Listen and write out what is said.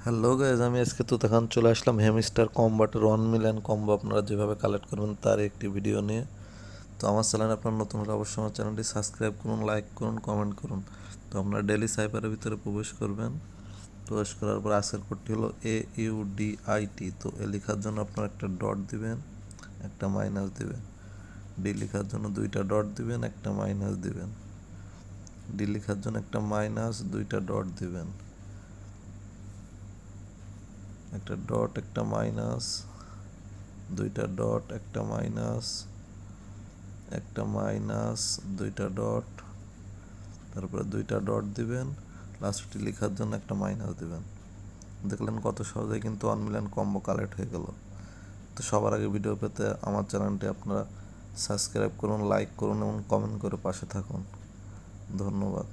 Hello guys, আমি আজকে তো তখন চলে আসলাম হ্যামস্টার কম্বাটের 1 মিলিয়ন কম্বো আপনারা যেভাবে কালেক্ট করবেন তার একটি ভিডিও নিয়ে। তো আমার চ্যানেল আপনার নতুন হলে অবশ্যই আমার চ্যানেলটি সাবস্ক্রাইব করুন, লাইক করুন, কমেন্ট করুন। তো আপনারা ডেলি সাইপারের ভিতরে প্রবেশ করবেন। প্রবেশ করার পর আজকের কোডটি হলো AUDIT। তো এ লেখার জন্য আপনারা একটা ডট দিবেন, একটা মাইনাস দিবেন। ডি লেখার জন্য দুইটা ডট দিবেন, একটা মাইনাস দিবেন। ডি লেখার জন্য একটা মাইনাস, দুইটা ডট দিবেন। একটা ডট, একটা মাইনাস, দুইটা ডট, একটা মাইনাস, একটা মাইনাস, দুইটা ডট, তারপরে দুইটা ডট দিবেন। লাস্টটি লেখার জন্য একটা মাইনাস দিবেন। দেখলেন কত সহজেই কিন্তু 1 মিলিয়ন কম্বো কালেক্ট হয়ে গেল। তো সবার আগে ভিডিও পেতে আমার চ্যানেলটি আপনারা সাবস্ক্রাইব করুন, লাইক করুন এবং কমেন্ট করে পাশে থাকুন। ধন্যবাদ।